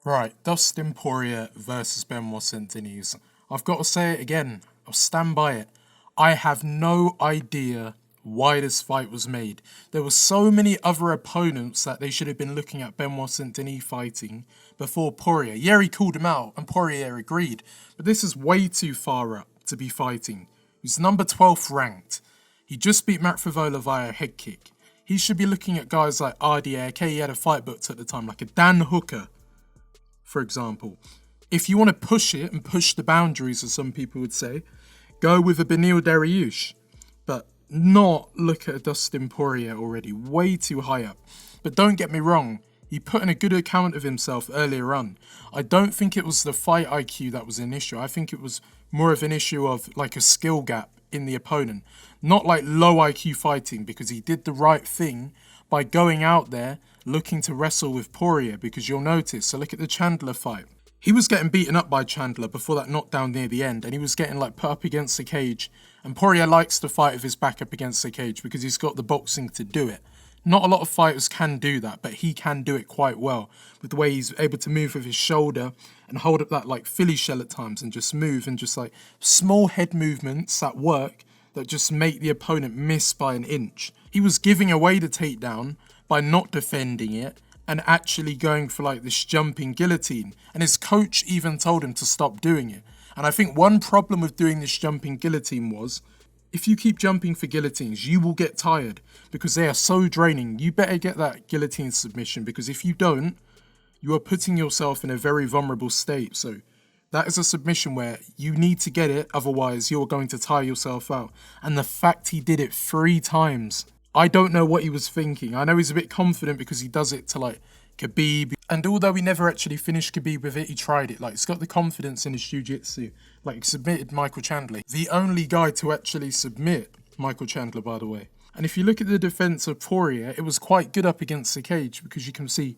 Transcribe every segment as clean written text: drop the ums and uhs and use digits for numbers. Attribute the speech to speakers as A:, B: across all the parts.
A: Right, Dustin Poirier versus Benoit Saint Denis. I've got to say it again. I'll stand by it. I have no idea why this fight was made. There were so many other opponents that they should have been looking at Benoit Saint Denis fighting before Poirier. Yeah, he called him out and Poirier agreed. But this is way too far up to be fighting. He's number 12th ranked. He just beat Matt Frivola via a head kick. He should be looking at guys like RDA. Okay, he had a fight booked at the time, like a Dan Hooker, for example. If you want to push it and push the boundaries, as some people would say, go with a Beneil Dariush, but not look at a Dustin Poirier already, way too high up. But don't get me wrong, he put in a good account of himself earlier on. I don't think it was the fight IQ that was an issue. I think it was more of an issue of like a skill gap in the opponent. Not like low IQ fighting, because he did the right thing by going out there looking to wrestle with Poirier, because you'll notice, so look at the Chandler fight. He was getting beaten up by Chandler before that knockdown near the end, and he was getting like put up against the cage. And Poirier likes to fight with his back up against the cage because he's got the boxing to do it. Not a lot of fighters can do that, but he can do it quite well with the way he's able to move with his shoulder and hold up that like Philly shell at times and just move, and just like small head movements that work that just make the opponent miss by an inch. He was giving away the takedown by not defending it and actually going for like this jumping guillotine. And his coach even told him to stop doing it. And I think one problem with doing this jumping guillotine was, if you keep jumping for guillotines, you will get tired because they are so draining. You better get that guillotine submission, because if you don't, you are putting yourself in a very vulnerable state. So that is a submission where you need to get it, otherwise you're going to tire yourself out. And the fact he did it 3 times, I don't know what he was thinking. I know he's a bit confident because he does it to like Khabib. And although he never actually finished Khabib with it, he tried it. Like, he's got the confidence in his jiu-jitsu. Like, he submitted Michael Chandler. The only guy to actually submit Michael Chandler, by the way. And if you look at the defense of Poirier, it was quite good up against the cage, because you can see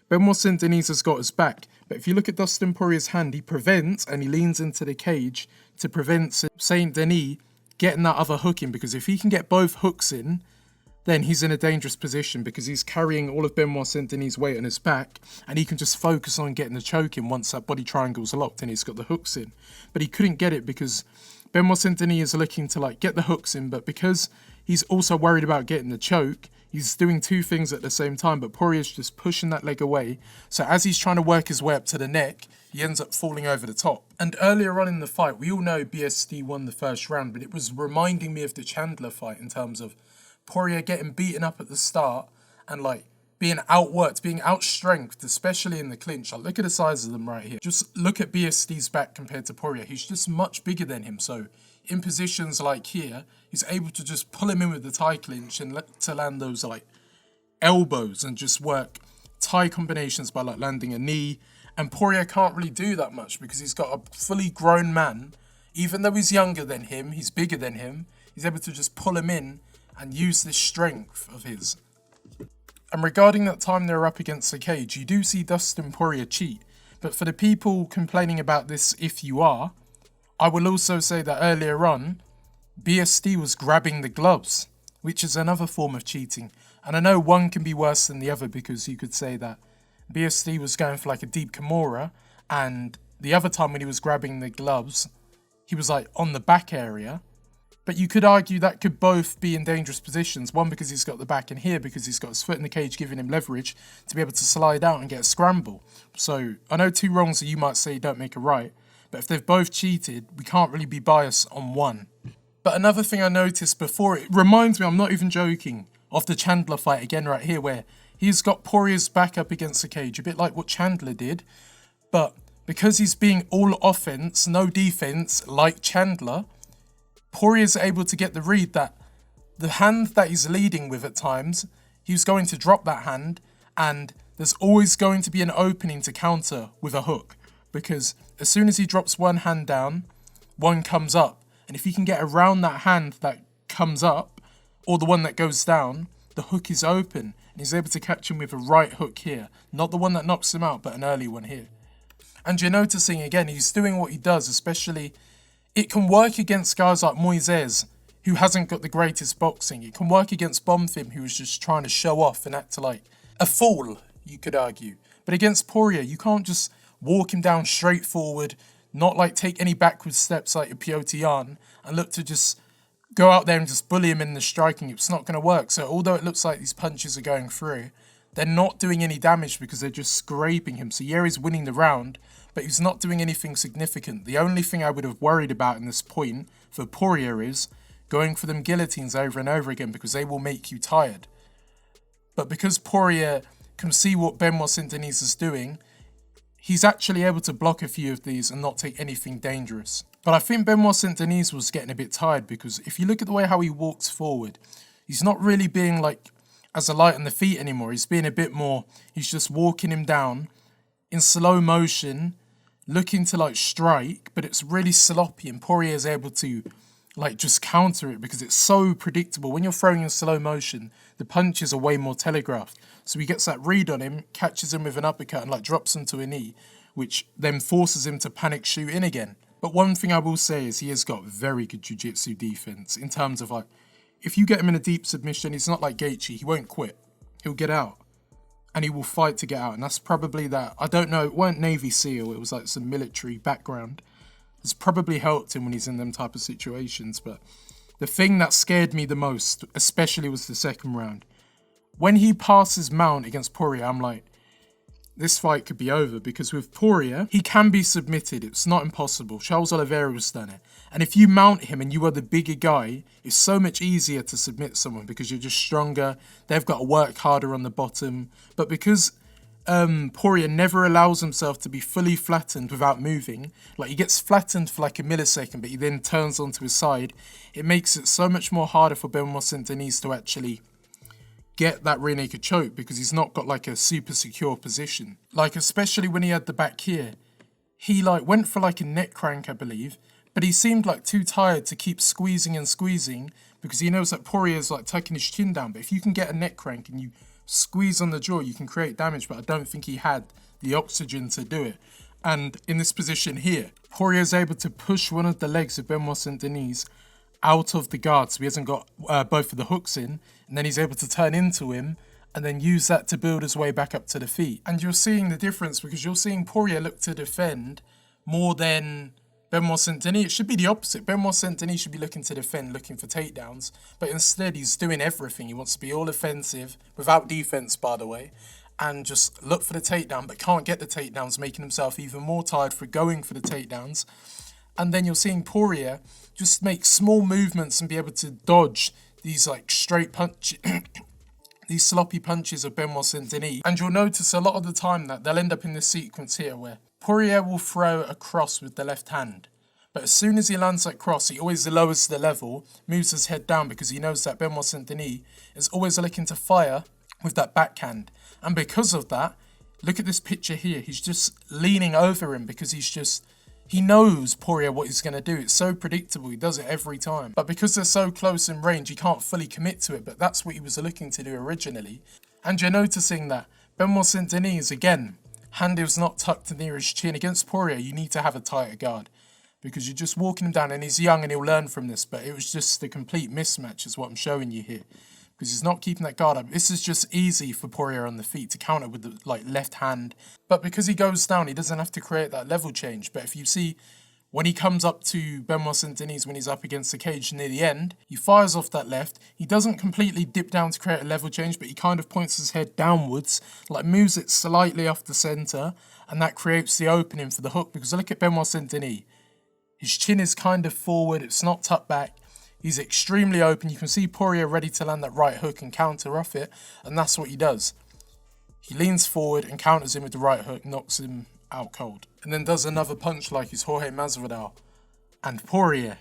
A: Benoit Saint Denis has got his back. But if you look at Dustin Poirier's hand, he prevents and he leans into the cage to prevent Saint Denis getting that other hook in, because if he can get both hooks in, then he's in a dangerous position, because he's carrying all of Benoit Saint Denis' weight on his back, and he can just focus on getting the choke in once that body triangle's locked and he's got the hooks in. But he couldn't get it because Benoit Saint Denis is looking to like get the hooks in, but because he's also worried about getting the choke, he's doing 2 things at the same time. But Poirier's just pushing that leg away, so as he's trying to work his way up to the neck, he ends up falling over the top. And earlier on in the fight, we all know BSD won the first round, but it was reminding me of the Chandler fight in terms of Poirier getting beaten up at the start and like being outworked, being outstrengthed, especially in the clinch. Like, look at the size of them right here. Just look at BSD's back compared to Poirier. He's just much bigger than him. So in positions like here, he's able to just pull him in with the tie clinch and to land those like elbows and just work tie combinations by like landing a knee. And Poirier can't really do that much because he's got a fully grown man. Even though he's younger than him, he's bigger than him, he's able to just pull him in and use this strength of his. And regarding that time they were up against the cage, you do see Dustin Poirier cheat. But for the people complaining about this, if you are, I will also say that earlier on, BSD was grabbing the gloves, which is another form of cheating. And I know one can be worse than the other, because you could say that BSD was going for like a deep Kimura, and the other time when he was grabbing the gloves, he was like on the back area. But you could argue that could both be in dangerous positions. One, because he's got the back, and here because he's got his foot in the cage, giving him leverage to be able to slide out and get a scramble. So I know 2 wrongs that you might say don't make a right, but if they've both cheated, we can't really be biased on one. But another thing I noticed before, it reminds me, I'm not even joking, of the Chandler fight again right here, where he's got Poirier's back up against the cage, a bit like what Chandler did, but because he's being all offense, no defense, like Chandler, Poirier's able to get the read that the hand that he's leading with at times, he's going to drop that hand, and there's always going to be an opening to counter with a hook, because as soon as he drops one hand down, one comes up, and if he can get around that hand that comes up, or the one that goes down, the hook is open, and he's able to catch him with a right hook here, not the one that knocks him out, but an early one here. And you're noticing again, he's doing what he does, especially it can work against guys like Moises, who hasn't got the greatest boxing. It can work against Bonfim, who was just trying to show off and act like a fool, you could argue. But against Poirier, you can't just walk him down straight forward, not like take any backward steps like a Piotr, and look to just go out there and just bully him in the striking. It's not going to work. So although it looks like these punches are going through, they're not doing any damage because they're just scraping him. So yeah, he's winning the round, but he's not doing anything significant. The only thing I would have worried about in this point for Poirier is going for them guillotines over and over again, because they will make you tired. But because Poirier can see what Benoit Saint Denis is doing, he's actually able to block a few of these and not take anything dangerous. But I think Benoit Saint Denis was getting a bit tired, because if you look at the way how he walks forward, he's not really being like as a light on the feet anymore. He's being a bit more, he's just walking him down in slow motion, looking to like strike, but it's really sloppy, and Poirier is able to like just counter it because it's so predictable. When you're throwing in slow motion, the punches are way more telegraphed. So he gets that read on him, catches him with an uppercut and like drops him to a knee, which then forces him to panic shoot in again. But one thing I will say is he has got very good jiu-jitsu defense in terms of like, if you get him in a deep submission, he's not like Gaethje, he won't quit. He'll get out. And he will fight to get out. And that's probably that. I don't know, it weren't Navy SEAL, it was like some military background. It's probably helped him when he's in them type of situations. But the thing that scared me the most, especially, was the second round. When he passes mount against Poirier, I'm like, this fight could be over, because with Poirier, he can be submitted. It's not impossible. Charles Oliveira has done it. And if you mount him and you are the bigger guy, it's so much easier to submit someone because you're just stronger. They've got to work harder on the bottom. But because Poirier never allows himself to be fully flattened without moving, like he gets flattened for like a millisecond, but he then turns onto his side, it makes it so much more harder for Benoit Saint Denis to actually get that rear naked choke, because he's not got like a super secure position. Like especially when he had the back here, he like went for like a neck crank, I believe, but he seemed like too tired to keep squeezing and squeezing, because he knows that Poirier's like tucking his chin down. But if you can get a neck crank and you squeeze on the jaw, you can create damage, but I don't think he had the oxygen to do it. And in this position here, Poirier's able to push one of the legs of Benoit Saint Denis out of the guard, so he hasn't got both of the hooks in, and then he's able to turn into him and then use that to build his way back up to the feet. And you're seeing the difference, because you're seeing Poirier look to defend more than Benoit Saint Denis. It should be the opposite. Benoit Saint Denis should be looking to defend, looking for takedowns, but instead he's doing everything. He wants to be all offensive, without defense by the way, and just look for the takedown, but can't get the takedowns, making himself even more tired for going for the takedowns. And then you're seeing Poirier just make small movements and be able to dodge these like straight punch, these sloppy punches of Benoit Saint Denis. And you'll notice a lot of the time that they'll end up in this sequence here where Poirier will throw a cross with the left hand. But as soon as he lands that cross, he always lowers the level, moves his head down, because he knows that Benoit Saint Denis is always looking to fire with that backhand. And because of that, look at this picture here. He's just leaning over him because he knows Poirier what he's going to do. It's so predictable. He does it every time. But because they're so close in range, he can't fully commit to it. But that's what he was looking to do originally. And you're noticing that Benoit Saint Denis, again, hand is not tucked near his chin. Against Poirier, you need to have a tighter guard, because you're just walking him down, and he's young and he'll learn from this. But it was just the complete mismatch is what I'm showing you here, because he's not keeping that guard up. This is just easy for Poirier on the feet to counter with the like left hand. But because he goes down, he doesn't have to create that level change. But if you see, when he comes up to Benoit Saint Denis, when he's up against the cage near the end, he fires off that left. He doesn't completely dip down to create a level change, but he kind of points his head downwards, like moves it slightly off the center, and that creates the opening for the hook. Because look at Benoit Saint Denis. His chin is kind of forward, it's not tucked back. He's extremely open. You can see Poirier ready to land that right hook and counter off it, and that's what he does. He leans forward and counters him with the right hook, knocks him out cold, and then does another punch like he's Jorge Masvidal. And Poirier,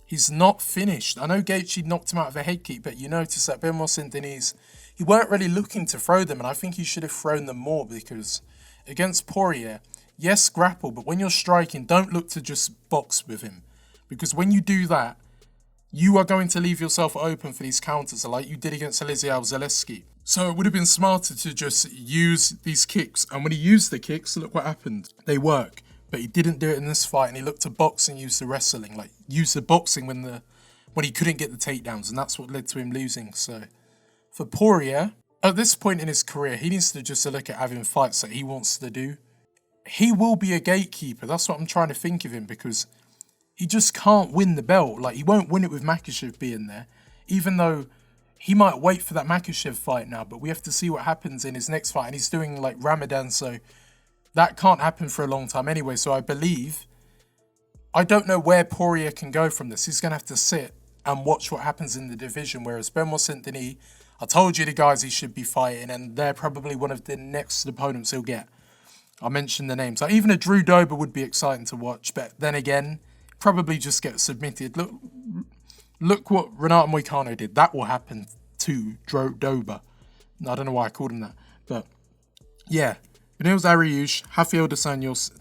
A: he's not finished. I know Gaethje knocked him out of a head kick, but you notice that Benoit Saint Denis, he weren't really looking to throw them, and I think he should have thrown them more, because against Poirier, yes, grapple, but when you're striking, don't look to just box with him, because when you do that, you are going to leave yourself open for these counters, like you did against Elizeu Zaleski. So it would have been smarter to just use these kicks. And when he used the kicks, look what happened. They work. But he didn't do it in this fight, and he looked to box and use the wrestling. Like, use the boxing when he couldn't get the takedowns, and that's what led to him losing. So for Poirier, At this point in his career, he needs to just look at having fights that he wants to do. He will be a gatekeeper. That's what I'm trying to think of him, because he just can't win the belt. Like, he won't win it with Makhachev being there, even though he might wait for that Makhachev fight now, but we have to see what happens in his next fight. And he's doing like Ramadan, so that can't happen for a long time anyway. So I don't know where Poirier can go from this. He's going to have to sit and watch what happens in the division, whereas Benoit Saint Denis, I told you the guys he should be fighting, and they're probably one of the next opponents he'll get. I mentioned the names. Like, even a Drew Dober would be exciting to watch, but then again, probably just get submitted. Look what Renato Moicano did. That will happen to Dober. I don't know why I called him that, but yeah. Benil Dariush, Rafael dos Anjos,